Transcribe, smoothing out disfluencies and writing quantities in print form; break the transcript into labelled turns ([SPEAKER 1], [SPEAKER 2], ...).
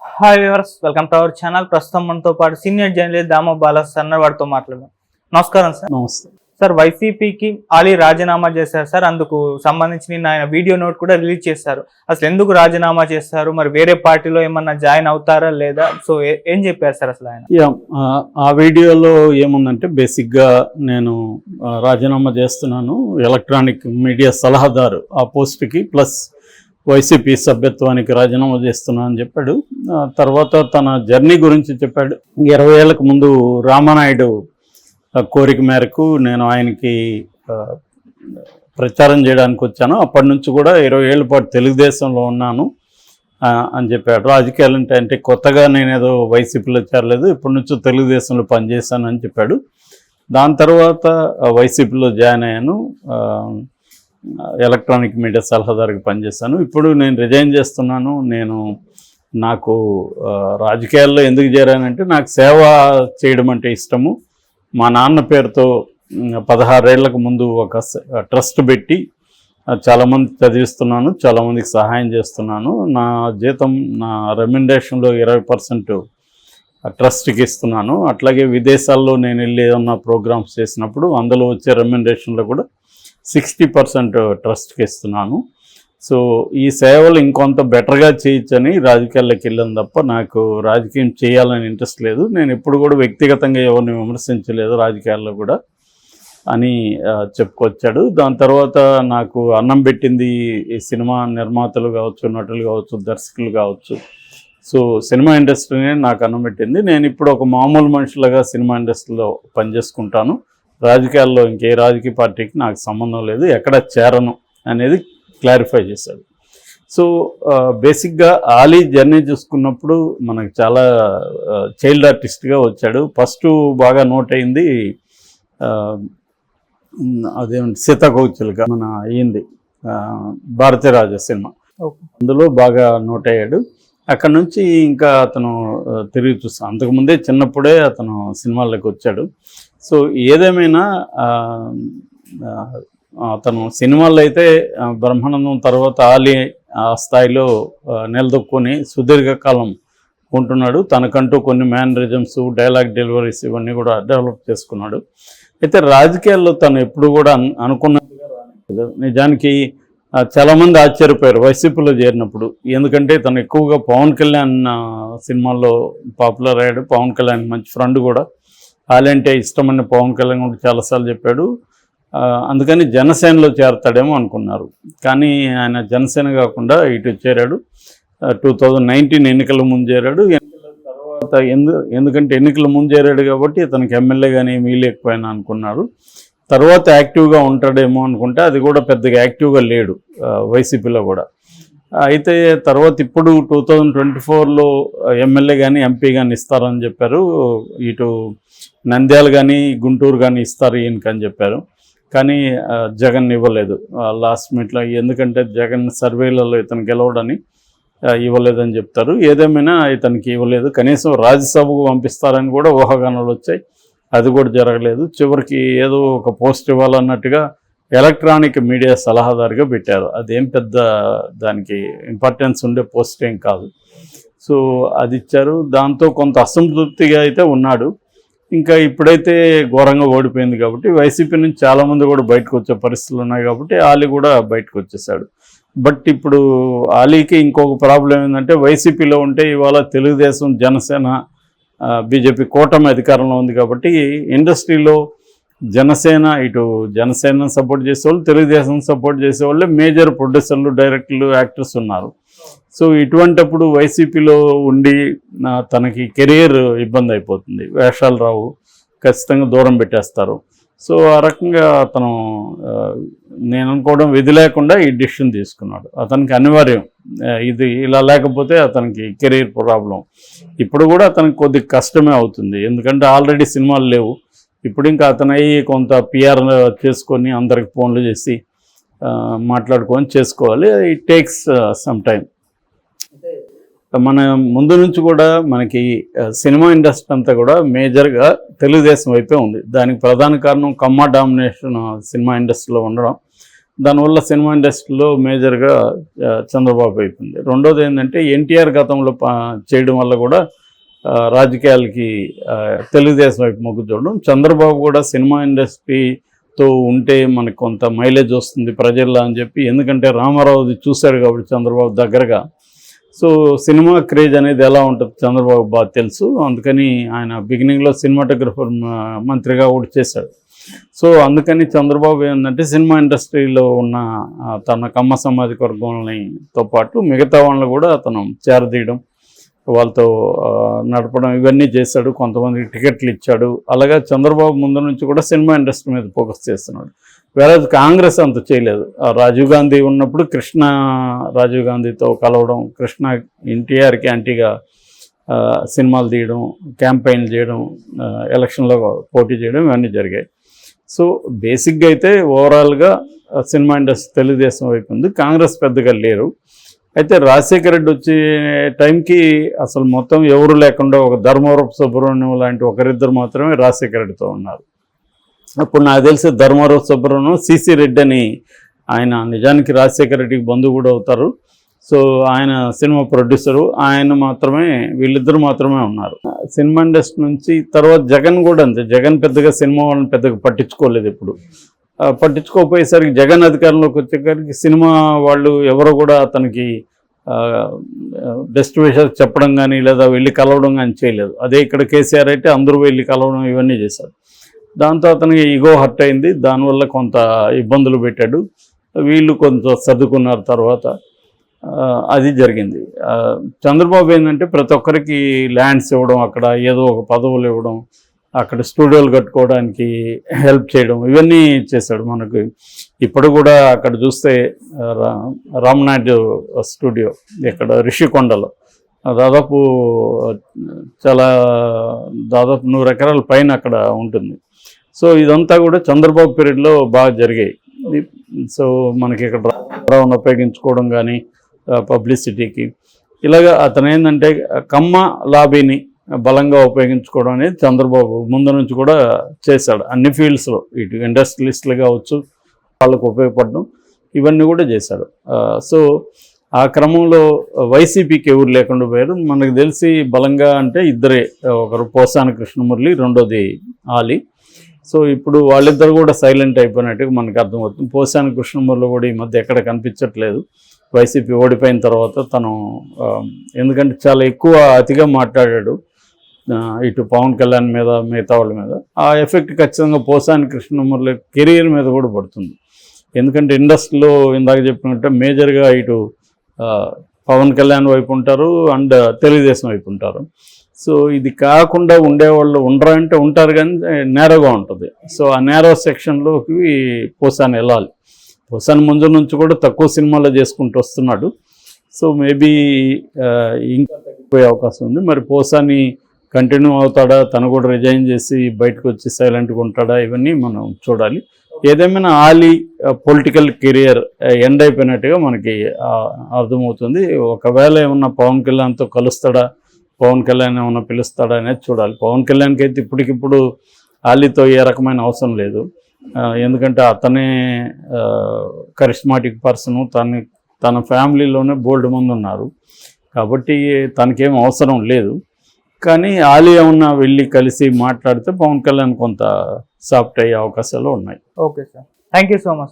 [SPEAKER 1] Hi viewers, welcome to our channel. ప్రస్తుతం మనతో పాటు senior journalist Damoh Bala sir వారితో మాట్లాడదాం. నమస్కారం సార్.
[SPEAKER 2] నమస్తే
[SPEAKER 1] సార్, వైసీపీకి ఆలీ రాజీనామా చేశారు సార్. అందుకు సంబంధించి నిన్న ఆయన వీడియో నోట్ కూడా రిలీజ్ చేశారు. అసలు ఎందుకు రాజీనామా చేస్తారు, మరి వేరే పార్టీలో ఏమన్నా జాయిన్ అవుతారా లేదా, సో ఏం చెప్పారు సార్ అసలు ఆయన?
[SPEAKER 2] ఆ వీడియోలో ఏముందంటే బేసిక్గా నేను రాజీనామా చేస్తున్నాను, ఎలక్ట్రానిక్ మీడియా సలహాదారు ఆ పోస్ట్కి ప్లస్ వైసీపీ సభ్యత్వానికి రాజీనామా చేస్తున్నా అని చెప్పాడు. తర్వాత తన జర్నీ గురించి చెప్పాడు. 20 ఏళ్లకు ముందు రామానాయుడు కోరిక మేరకు నేను ఆయనకి ప్రచారం చేయడానికి వచ్చాను. అప్పటి నుంచి కూడా 20 ఏళ్ల పాటు తెలుగుదేశంలో ఉన్నాను అని చెప్పాడు. రాజకీయాలు అంటే కొత్తగా నేనేదో వైసీపీలో చేరలేదు, ఇప్పటి నుంచి తెలుగుదేశంలో పనిచేశాను అని చెప్పాడు. దాని తర్వాత వైసీపీలో జాయిన్ అయ్యాను, ఎలక్ట్రానిక్ మీడియా సలహాదారుగా పనిచేశాను. ఇప్పుడు నేను రిజైన్ చేస్తున్నాను. నాకు రాజకీయాల్లో ఎందుకు చేరానంటే నాకు సేవ చేయడం అంటే ఇష్టము. మా నాన్న పేరుతో 16 ఏళ్లకు ముందు ఒక ట్రస్ట్ పెట్టి చాలామంది చదివిస్తున్నాను, చాలామందికి సహాయం చేస్తున్నాను. నా జీతం, నా రెమ్యునరేషన్లో 20% ట్రస్ట్కి ఇస్తున్నాను. అట్లాగే విదేశాల్లో నేను వెళ్ళి ఏమన్నా ప్రోగ్రామ్స్ చేసినప్పుడు అందులో వచ్చే రెమ్యునరేషన్లో కూడా 60% ట్రస్ట్కి ఇస్తున్నాను. సో ఈ సేవలు ఇంకొంత బెటర్గా చేయొచ్చని రాజకీయాల్లోకి వెళ్ళాను తప్ప నాకు రాజకీయం చేయాలని ఇంట్రెస్ట్ లేదు. నేను ఎప్పుడు కూడా వ్యక్తిగతంగా ఎవరిని విమర్శించలేదు రాజకీయాల్లో కూడా అని చెప్పుకొచ్చాడు. దాని తర్వాత నాకు అన్నం పెట్టింది ఈ సినిమా నిర్మాతలు కావచ్చు, నటులు కావచ్చు, దర్శకులు కావచ్చు. సో సినిమా ఇండస్ట్రీనే నాకు అన్నం పెట్టింది. నేను ఇప్పుడు ఒక మామూలు మనుషులుగా సినిమా ఇండస్ట్రీలో పనిచేసుకుంటాను. రాజకీయాల్లో ఇంకే రాజకీయ పార్టీకి నాకు సంబంధం లేదు, ఎక్కడ చేరను అనేది క్లారిఫై చేశాడు. సో బేసిక్గా ఆలీ జర్నీ చూసుకున్నప్పుడు మనకు చాలా చైల్డ్ ఆర్టిస్ట్గా వచ్చాడు. ఫస్ట్ బాగా నోట్ అయింది అదేమిటి సీతాకోకచిలుక మన అయ్యింది భారతీరాజ సినిమా, అందులో బాగా నోట్ అయ్యాడు. అక్కడ నుంచి ఇంకా అతను తిరిగి చూస్తాను. అంతకుముందే చిన్నప్పుడే అతను సినిమాల్లోకి వచ్చాడు. సో ఏదేమైనా అతను సినిమాల్లో అయితే బ్రహ్మానందం తర్వాత ఆలీ ఆ స్థాయిలో నిలదొక్కుని సుదీర్ఘకాలం ఉంటున్నాడు. తనకంటూ కొన్ని మేనరిజమ్స్, డైలాగ్ డెలివరీస్ ఇవన్నీ కూడా డెవలప్ చేసుకున్నాడు. అయితే రాజకీయాల్లో తను ఎప్పుడు కూడా అనుకున్నట్టుగా రాలేదు. నిజానికి చాలామంది ఆశ్చర్యపోయారు వైసీపీలో చేరినప్పుడు. ఎందుకంటే తను ఎక్కువగా పవన్ కళ్యాణ్ సినిమాల్లో పాపులర్ అయ్యాడు. పవన్ కళ్యాణ్ మంచి ఫ్రెండ్ కూడా. ఆలీ అంటే ఇష్టమని పవన్ కళ్యాణ్ కూడా చాలాసార్లు చెప్పాడు. అందుకని జనసేనలో చేరతాడేమో అనుకున్నారు. కానీ ఆయన జనసేన కాకుండా ఇటు చేరాడు. 2019 ఎన్నికల ముందు చేరాడు. ఎన్నికల తర్వాత ఎందుకంటే ఎన్నికల ముందు చేరాడు కాబట్టి ఇతనికి ఎమ్మెల్యే కానీ ఏమీ లేకపోయినా అనుకున్నారు. తర్వాత యాక్టివ్గా ఉంటాడేమో అనుకుంటే అది కూడా పెద్దగా యాక్టివ్గా లేడు వైసీపీలో కూడా. అయితే తర్వాత ఇప్పుడు 2024లో ఎమ్మెల్యే కానీ ఎంపీ కానీ ఇస్తారని చెప్పారు. ఇటు నంద్యాల కానీ గుంటూరు కానీ ఇస్తారు ఈయనకని చెప్పారు. కానీ జగన్ ఇవ్వలేదు లాస్ట్ మినిట్లో. ఎందుకంటే జగన్ సర్వేలలో ఇతను గెలవడని ఇవ్వలేదని చెప్తారు. ఏదేమైనా ఇతనికి ఇవ్వలేదు. కనీసం రాజ్యసభకు పంపిస్తారని కూడా ఊహాగానాలు వచ్చాయి, అది కూడా జరగలేదు. చివరికి ఏదో ఒక పోస్ట్ ఇవ్వాలన్నట్టుగా ఎలక్ట్రానిక్ మీడియా సలహాదారుగా పెట్టారు. అదేం పెద్ద దానికి ఇంపార్టెన్స్ ఉండే పోస్ట్ ఏం కాదు. సో అది ఇచ్చారు. దాంతో కొంత అసంతృప్తిగా అయితే ఉన్నాడు. ఇంకా ఇప్పుడైతే ఘోరంగా ఓడిపోయింది కాబట్టి వైసీపీ నుంచి చాలామంది కూడా బయటకు వచ్చే పరిస్థితులు ఉన్నాయి కాబట్టి ఆలీ కూడా బయటకు వచ్చేసాడు. బట్ ఇప్పుడు ఆలీకి ఇంకొక ప్రాబ్లం ఏంటంటే వైసీపీలో ఉంటే ఇవాళ తెలుగుదేశం, జనసేన, బీజేపీ కూటమి అధికారంలో ఉంది కాబట్టి ఇండస్ట్రీలో ఇటు జనసేన సపోర్ట్ చేసేవాళ్ళు, తెలుగుదేశం సపోర్ట్ చేసేవాళ్ళే మేజర్ ప్రొడ్యూసర్లు, డైరెక్టర్లు, యాక్టర్స్ ఉన్నారు. సో ఇటువంటప్పుడు వైసీపీలో ఉండి తనకి కెరీర్ ఇబ్బంది అయిపోతుంది. వేషాలు రావు, ఖచ్చితంగా దూరం పెట్టేస్తారు. సో ఆ రకంగా అతను నేను అనుకోవడం విధి లేకుండా ఈ డిసిషన్ తీసుకున్నాడు. అతనికి అనివార్యం, ఇది ఇలా లేకపోతే అతనికి కెరీర్ ప్రాబ్లం. ఇప్పుడు కూడా అతనికి కొద్దిగా కష్టమే అవుతుంది, ఎందుకంటే ఆల్రెడీ సినిమాలు లేవు. ఇప్పుడు ఇంకా అతను కొంత పిఆర్ చేసుకొని అందరికి ఫోన్లు చేసి మాట్లాడుకొని చేసుకోవాలి. It takes some time. మన ముందు నుంచి కూడా మనకి సినిమా ఇండస్ట్రీ అంతా కూడా మేజర్గా తెలుగుదేశం వైపే ఉంది. దానికి ప్రధాన కారణం కమ్మ డామినేషన్ సినిమా ఇండస్ట్రీలో ఉండడం. దానివల్ల సినిమా ఇండస్ట్రీలో మేజర్గా చంద్రబాబు అయిపోయింది. రెండోది ఏంటంటే ఎన్టీఆర్ గతంలో చేయడం వల్ల కూడా రాజకీయాలకి తెలుగుదేశం వైపు మొగ్గు చూడడం. చంద్రబాబు కూడా సినిమా ఇండస్ట్రీతో ఉంటే మనకు కొంత మైలేజ్ వస్తుంది ప్రజల్లో అని చెప్పి, ఎందుకంటే రామారావుది చూశాడు కాబట్టి చంద్రబాబు దగ్గరగా. సో సినిమా క్రేజ్ అనేది ఎలా ఉంటుంది చంద్రబాబు బాగా తెలుసు. అందుకని ఆయన బిగినింగ్లో సినిమాటోగ్రఫర్ మంత్రిగా కూడా చేశాడు. సో అందుకని చంద్రబాబు ఏంటంటే సినిమా ఇండస్ట్రీలో ఉన్న తన కమ్మ సామాజిక వర్గంతో పాటు మిగతా వాళ్ళని కూడా అతను చేరదీయడం, వాళ్ళతో నడపడం ఇవన్నీ చేశాడు. కొంతమందికి టికెట్లు ఇచ్చాడు. అలాగే చంద్రబాబు ముందు నుంచి కూడా సినిమా ఇండస్ట్రీ మీద ఫోకస్ చేస్తున్నాడు. వేరే కాంగ్రెస్ అంత చేయలేదు. రాజీవ్ గాంధీ ఉన్నప్పుడు కృష్ణ రాజీవ్ గాంధీతో కలవడం, కృష్ణ ఎన్టీఆర్కి యాంటీగా సినిమాలు తీయడం, క్యాంపెయిన్లు చేయడం, ఎలక్షన్లో పోటీ చేయడం ఇవన్నీ జరిగాయి. సో బేసిక్గా అయితే ఓవరాల్గా సినిమా ఇండస్ట్రీ తెలుగుదేశం వైపు ఉంది, కాంగ్రెస్ పెద్దగా లేరు. అయితే రాజశేఖర రెడ్డి వచ్చే టైంకి అసలు మొత్తం ఎవరు లేకుండా ఒక ధర్మవరపు సుబ్రహ్మణ్యం లాంటి ఒకరిద్దరు మాత్రమే రాజశేఖర రెడ్డితో ఉన్నారు. అప్పుడు నాకు తెలిసి ధర్మవరపు సుబ్రహ్మణ్యం, సిసి రెడ్డి అని ఆయన నిజానికి రాజశేఖర రెడ్డికి బంధువు కూడా అవుతారు. సో ఆయన సినిమా ప్రొడ్యూసరు, ఆయన మాత్రమే, వీళ్ళిద్దరు మాత్రమే ఉన్నారు సినిమా ఇండస్ట్రీ నుంచి. తర్వాత జగన్ కూడా అంతే. జగన్ పెద్దగా సినిమా వాళ్ళని పెద్దగా పట్టించుకోలేదు. ఇప్పుడు పట్టించుకోకపోయేసరికి జగన్ అధికారంలోకి వచ్చేసరికి సినిమా వాళ్ళు ఎవరో కూడా అతనికి బెస్ట్ విషయాలు చెప్పడం కానీ లేదా వెళ్ళి కలవడం కానీ చేయలేదు. అదే ఇక్కడ కేసీఆర్ అయితే అందరూ వెళ్ళి కలవడం ఇవన్నీ చేశారు. దాంతో అతనికి ఈగో హర్ట్ అయింది. దానివల్ల కొంత ఇబ్బందులు పెట్టాడు. వీళ్ళు కొంత సర్దుకున్నారు తర్వాత. అది జరిగింది. చంద్రబాబు ఏంటంటే ప్రతి ఒక్కరికి ల్యాండ్స్ ఇవ్వడం, అక్కడ ఏదో ఒక పదవులు ఇవ్వడం, అక్కడ స్టూడియోలు కట్టుకోవడానికి హెల్ప్ చేయడం ఇవన్నీ చేశాడు. మనకు ఇప్పుడు కూడా అక్కడ చూస్తే రామ్నాయుడు స్టూడియో ఇక్కడ రిషికొండలో దాదాపు 100 ఎకరాల పైన అక్కడ ఉంటుంది. సో ఇదంతా కూడా చంద్రబాబు పీరియడ్లో బాగా జరిగాయి. సో మనకి ఇక్కడ రావును ఉపయోగించుకోవడం కానీ పబ్లిసిటీకి, ఇలాగా అతను ఏంటంటే కమ్మ లాబీని బలంగా ఉపయోగించుకోవడం అనేది చంద్రబాబు ముందు నుంచి కూడా చేశాడు. అన్ని ఫీల్డ్స్లో, ఇటు ఇండస్ట్రియలిస్టులు కావచ్చు, వాళ్ళకు ఉపయోగపడడం ఇవన్నీ కూడా చేశాడు. సో ఆ క్రమంలో వైసీపీకి ఎవరు లేకుండా పోయారు. మనకు తెలిసి బలంగా అంటే ఇద్దరే, ఒకరు పోసాని కృష్ణమురళి, రెండోది ఆలి. సో ఇప్పుడు వాళ్ళిద్దరు కూడా సైలెంట్ అయిపోయినట్టుగా మనకు అర్థమవుతుంది. పోసాని కృష్ణమురళి కూడా ఈ మధ్య ఎక్కడ కనిపించట్లేదు. వైసీపీ ఓడిపోయిన తర్వాత తను ఎందుకంటే చాలా ఎక్కువ అతిగా మాట్లాడాడు ఇటు పవన్ కళ్యాణ్ మీద, మిగతా వాళ్ళ మీద. ఆ ఎఫెక్ట్ ఖచ్చితంగా పోసాని కృష్ణమురళి కెరీర్ మీద కూడా పడుతుంది. ఎందుకంటే ఇండస్ట్రీలో ఇందాక చెప్పినట్టే మేజర్గా ఇటు పవన్ కళ్యాణ్ వైపు ఉంటారు అండ్ తెలుగుదేశం వైపు ఉంటారు. సో ఇది కాకుండా ఉండేవాళ్ళు ఉండరా అంటే ఉంటారు, కానీ నేరోగా ఉంటుంది. సో ఆ నేరో సెక్షన్లోకి పోసాని వెళ్ళాలి. పోసాని ముందు నుంచి కూడా తక్కువ సినిమాలో చేసుకుంటూ వస్తున్నాడు. సో మేబీ ఇంకా తగ్గిపోయే అవకాశం ఉంది. మరి పోసాని కంటిన్యూ అవుతాడా, తను కూడా రిజైన్ చేసి బయటకు వచ్చి సైలెంట్గా ఉంటాడా, ఇవన్నీ మనం చూడాలి. ఏదేమైనా ఆలీ పొలిటికల్ కెరియర్ ఎండ్ అయిపోయినట్టుగా మనకి అర్థమవుతుంది. ఒకవేళ ఏమన్నా పవన్ కళ్యాణ్తో కలుస్తాడా, పవన్ కళ్యాణ్ ఏమన్నా పిలుస్తాడా అనేది చూడాలి. పవన్ కళ్యాణ్కి అయితే ఇప్పటికిప్పుడు ఆలీతో ఏ రకమైన అవసరం లేదు. ఎందుకంటే అతనే కరిస్మాటిక్ పర్సను, తన ఫ్యామిలీలోనే బోల్డ్ మంది ఉన్నారు కాబట్టి తనకేం అవసరం లేదు. కానీ ఆలీ ఏమన్నా వెళ్ళి కలిసి మాట్లాడితే పవన్ కళ్యాణ్ కొంత సాఫ్ట్ అయ్యే అవకాశాలు ఉన్నాయి.
[SPEAKER 1] Okay sir, thank you so much.